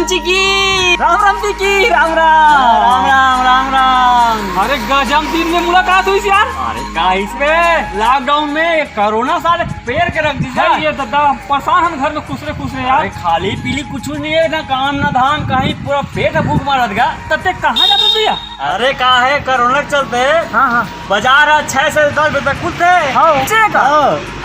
चिकी। राम चिकी। राम राम। अरे गजब दिन में मुलाकात हुई यार। अरे का इसमें लॉकडाउन में कोरोना साले पेड़ के रख दी ये दादा परेशान हम घर में खुश रहे यार। अरे खाली पीली कुछ नहीं है, ना काम ना धाम, कहीं पूरा पेट भूख मारत गा। तते कहाँ जाते भैया? अरे का है कोरोना के चलते हाँ बाजार 6 से 10 बजे तक खुलते।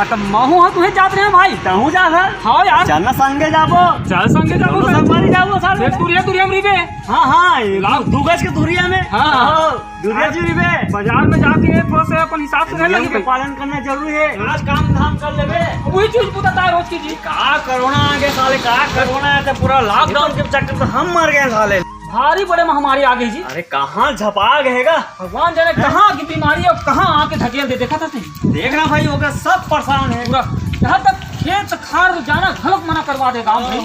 तो महू हाँ तुम्हें जाते रहे भाई। तहू जा था। हाँ यार चलना संगे जाबो। चल संगे जाबो। दोनों संग मारी जाबो साले। दूरिया में रिबे। हाँ 2 गज के दूरिया में। हाँ दूरिया जी रिबे। बाजार में जाके थोड़ा सा अपन हिसाब से नियम के पालन करना जरूरी है। आज काम धाम कर लेबे। वही चीज बताता है रोज की जी। का कोरोना आ गया साले, का कोरोना है तो पूरा लॉकडाउन के चक्कर में हम मर गए साले। भारी बड़े महामारी आ गई जी। अरे कहाँ झपा गएगा भगवान जाने कहाँ की बीमारी और कहाँ आके धकेल दे। देखा था देखना भाई होगा, सब परेशान है पूरा। यहाँ तक खेत खार जाना घलक मना करवा देगा भाई।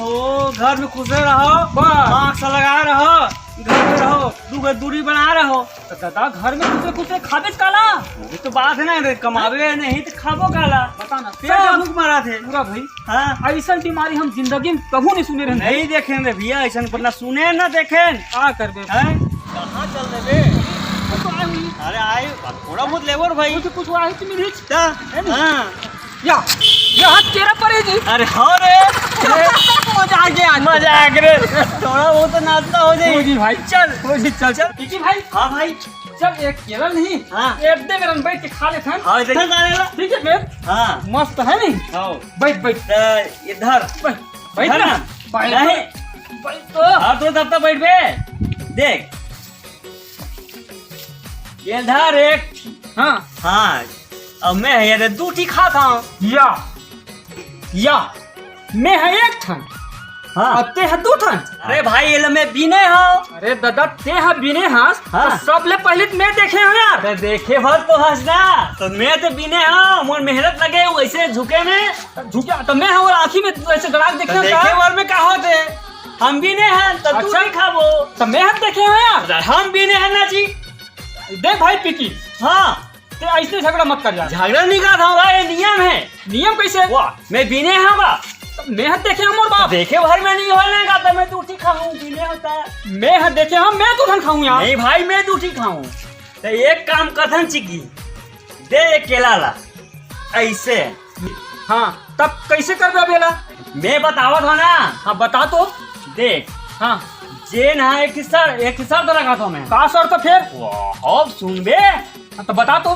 घर में खुश रहो, मास्क लगा रहो, घर में रहो, 2 गज दूरी बना रहो। तो दादा घर में कुछ खाबे काला। ये तो बात है ना, कमावे नहीं तो खाबो काला। बता ना पेट भूख मारा थे पूरा भाई। हाँ ऐसा बीमारी हम जिंदगी में कभी नहीं सुने रहे। नहीं देखे रे भैया, ऐसा ना सुने ना देखे। क्या कर दे कहाँ चल रहे? अरे आए थोड़ा बहुत लेबर भाई। कुछ आई तो मिली। हाँ या तेरा परे जी। अरे हाँ रे मजा आ गया। थोड़ा बहुत तो नाश्ता हो जाए भाई। चल चल ठीक भाई। हाँ भाई चल एक केला नहीं। हाँ एक दे मेरा बैठ के खा लेते हैं। हाँ ठीक है फिर। हाँ मस्त है नहीं। हाँ बैठ इधर बैठ ना नहीं तो हाँ तो तब तक बैठ बे। देख ये इधर एक। हाँ हाँ अब मैं ये 2 टी खाता हूँ। या मैं है एक ठन। हाँ अते है 2 ठन। अरे भाई ये मैं बीने हूँ। अरे दादा ते है बिने हंस। हाँ। तो सबले पहले तो मैं देखे हूँ यार। अरे देखे भर तो हंसना, तो मैं तो बीने हूँ, मोर मेहनत लगे वैसे झुके में। झुका तो मैं और आँखी में ऐसे गड़ाक देखे तो देखे भर में का होते हम बीने हैं तो तू अच्छा। नहीं खाबो। तो मैं हम देखे हूँ यार। हम बीने हैं ना जी। देख भाई पिकी हाँ ते ऐसे झगड़ा मत कर यार। झगड़ा नहीं करता हूँ भाई, नियम है। नियम कैसे? वाह मैं बीने हैं बा। तो मैं हम देखे हम और बाप। देखे भर में नहीं होने का तो मैं 2 टी खाऊं, बीने होता है। मैं हम देखे हम मैं तो धन खाऊं यार। नहीं भाई मैं 2 टी खाऊं। तो एक काम कथन चिकी दे, एक केला ला ऐसे। हाँ तब कैसे कर दो बेला? मैं बतावत हो ना। हाँ बता तो। देख हाँ जे ना एक हिस्सा तो रखा था मैं। का सर तो फिर? अब सुन बे। हाँ, तो बता तो।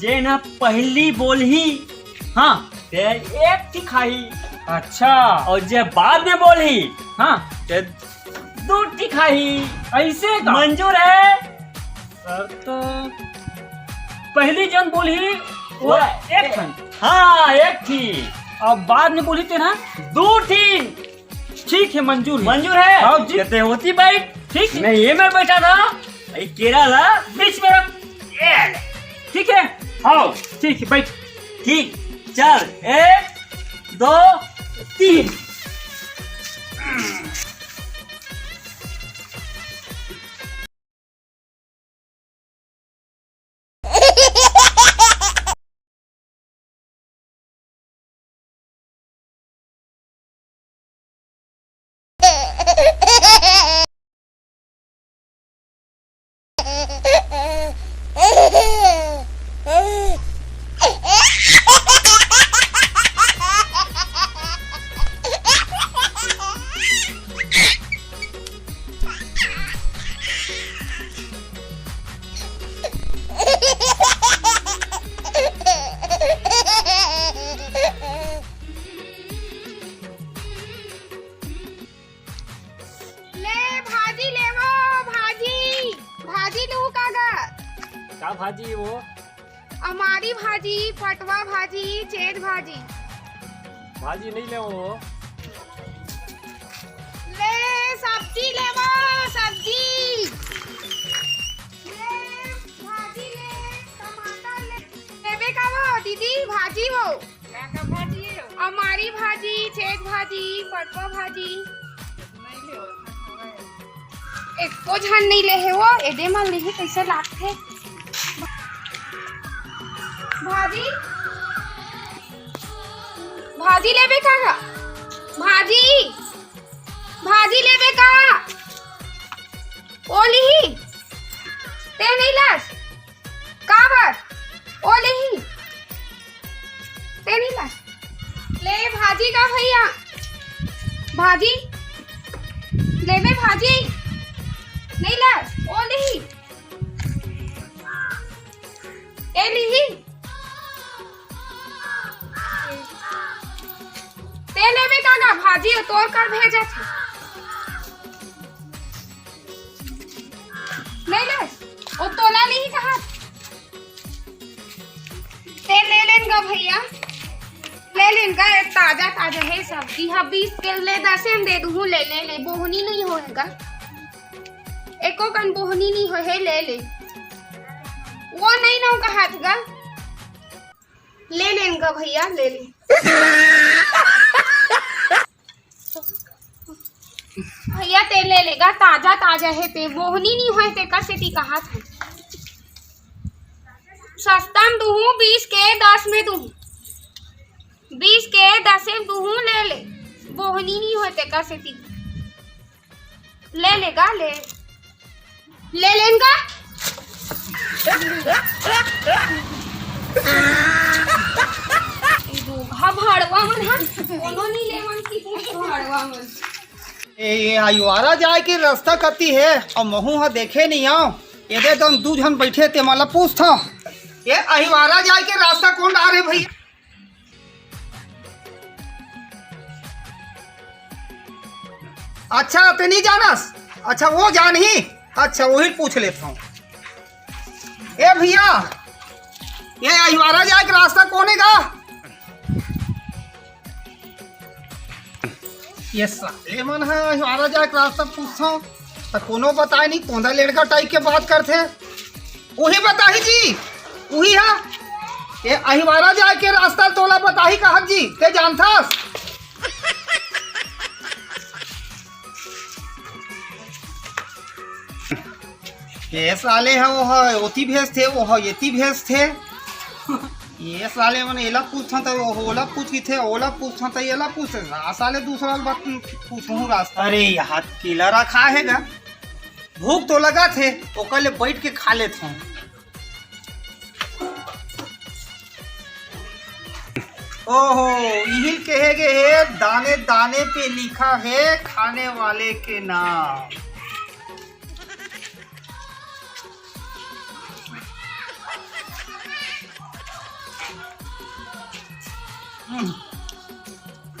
जे ना पहली बोलही हाँ ते 1 टी खाई, अच्छा और जे बाद में बोलही हाँ ते 2 टी खाई। ऐसे का? मंजूर है? सर तो पहली जन बोली वो एक ठन। हाँ 1 टी। अब बाद में बोली थे ना 2 टी। ठीक है मंजूर है। मंजूर है? हाँ जी। कहते होती बैठ। ठीक है। मैं ये में बैठा था, ये केरा ला बीच में रख। ठीक है हाँ ठीक है बैठ। ठीक चल 1 2 3। क्या भाजी वो? अमारी भाजी, पटवा भाजी, चेत भाजी। भाजी नहीं ले वो। ले सब्जी ले वो सब्जी। ले भाजी ले, टमाटर ले। लेवे का वो दीदी भाजी वो। क्या का भाजी है? अमारी भाजी, चेत भाजी, पटवा भाजी। नहीं ले वो। एको झन नहीं ले है वो, एदे मन ले कैसे लागथे? भाजी भाजी लेबे का भाजी भाजी लेवे का ओली ते नहीं लास काबर ओली ते नहीं लास ले भाजी का भैया भाजी लेवे भाजी नहीं लास ओली ए ली ते लेवे का भाजी तोड़ कर भेजा था नहीं ले वो तोला नहीं कहा ते ले लेंगा भैया ले लेंगा ताजा ताजा है सब्जी हाँ 20 के ले 10 में दे दूँ ले ले ले बोहनी नहीं होएगा एको कन बोहनी नहीं हो है ले ले वो नहीं ना कहा था ले लेंगा भैया ले ले भैया ते ले लेगा ताजा ताजा है ते बोहनी नहीं होए ते कैसे ती कहा था सस्ता में दूँ 20 के 10 में दूँ 20 के 10 में दूँ ले ले बोहनी नहीं होए ते कैसे ती ले लेगा ले लेगा भड़वा मन हाँ कोनो नहीं लेवन की भड़वा मन ये आयुवारा जाए के रास्ता कती है और महू हा देखे नहीं आओ ये तुम दू जन बैठे ते मला पूछता ये आयुवारा जाए के रास्ता कौन आ रहे भैया अच्छा ते नहीं जानस अच्छा वो जान ही अच्छा वही पूछ लेता हूँ ए भैया ये आयुवारा जाए के रास्ता कौन है का ये साले मन है हमारा जाए रास्ता पूछता हूँ तो कोनो बताए नहीं कौन लड़का टाइप के बात करते वही बताही जी वही है ये अहिवारा जाए के रास्ता तोला बताही कहा जी ते जानता ये साले है वो है ओती भेज थे वो है येती भेज थे ये साले मैंने एला पूछता था ओला पूछ की थे ओला पूछता था एला पूछ साले दूसरा बात पूछूं रास्ता अरे यहाँ केला रखा है ना भूख तो लगा थे ओकले बैठ के खा लेते हैं ओहो यही कहेगे है दाने दाने पे लिखा है खाने वाले के नाम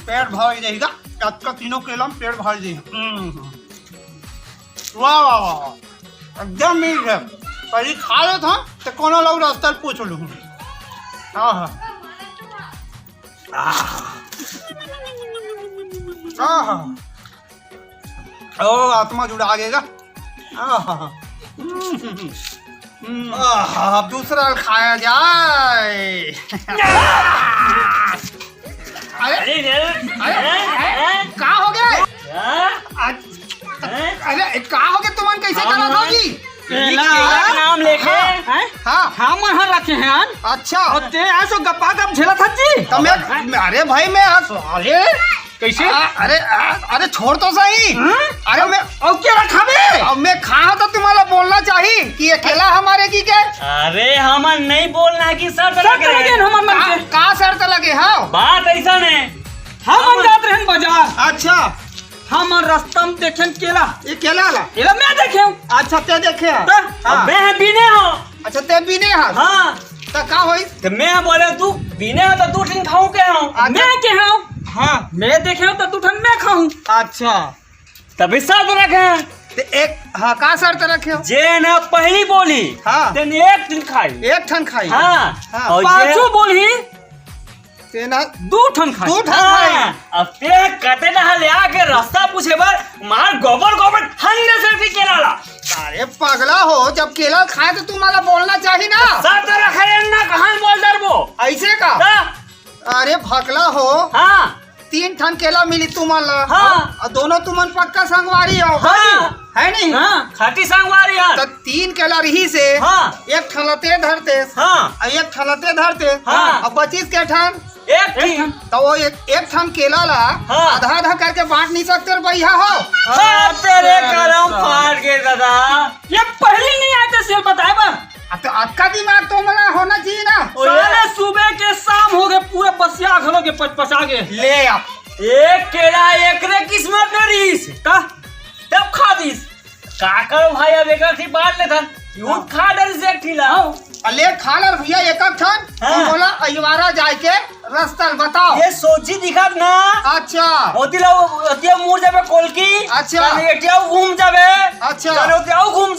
पेट भर जाएगा का तीनों केला में पेट भर जाएगा वाह वाह वाह एकदम मिल गया पहले खा ले था तो कोनो लोग रास्ता पूछ लूँ हाँ हाँ ओ आत्मा जुड़ा गएगा अब दूसरा खाया जाए अरे का हो गया अरे का हो गया तुम कैसे करा दो जी केला नाम लेके हाँ हाँ मैं रखे हैं अच्छा और ते ऐसो गप्पा गप झेला था जी तो मैं अरे भाई मैं साले कैसे अरे अरे छोड़ तो सही अरे मैं और क्या रखा बे अब मैं खा तो तुम्हारा बोलना चाहिए कि अकेला हमारे की क्या अरे हमार नहीं बोलना है कि शर्त लगे हमार मन के का शर्त लगे हाँ बात ऐसा नहीं हम जात रहन बाजार अच्छा हम रास्ता में देखें केला ये केला ला केला मैं देखे अच्छा ते देखे अब मैं बीने हो अच्छा ते भी नहीं हाँ हाँ तो का होई तो मैं बोले तू बीने हो तो तू ठिन खाऊं के हो मैं के हूं हाँ मैं देखे तो तू ठन मैं खाऊं अच्छा तभी शर्त रखे ते एक हाँ का शर्त रखे हो जे न पहली बोली हाँ तेन एक दिन खाई एक ठन खाई हाँ हाँ। और पांचों बोली ते ना दू ठन खाई दू ठन खाई अब ते कते ना ले आके रास्ता पूछे बार मार गोबर गोबर हंगे से भी केला ला अरे पगला हो जब केला खाए तो तुम्हारा बोलना चाहिए ना शर्त रखे ना कहां बोल दर वो ऐसे का अरे भगला हो हाँ 3 ठन केला मिली तुम्हारा हाँ। और दोनों तुमन पक्का संगवारी हो हाँ। है नहीं हाँ खाटी संगवारी यार तो 3 केला रही से हाँ। एक ठलते धरते हाँ और एक ठलते धरते हाँ। और 25 के ठन एक थी। तो वो एक ठाम केला ला हाँ। आधा आधा करके बांट नहीं सकते भैया हो। हाँ, तेरे करम फाड़ के दादा। ये पहले नहीं आए थे सेल बताए बा। अब तो आपका दिमाग तो मला होना चाहिए ना। साले सुबह के शाम हो गए पूरे बसिया घरों के पचा के ले आप एक केला एक रे किस्मत में रीस का तब खा दीस का करो भाई अब एक थी बांट ले था यूं खा डर से ठिला ले खा ले भैया एक ठान। हाँ। बोला अजवारा जाए के रास्ता बताओ। ये सोची दिखा ना अच्छा होती लो होती मुड़ जाबे कोलकी अच्छा। एटिया घूम जाबे अच्छा। होती घूम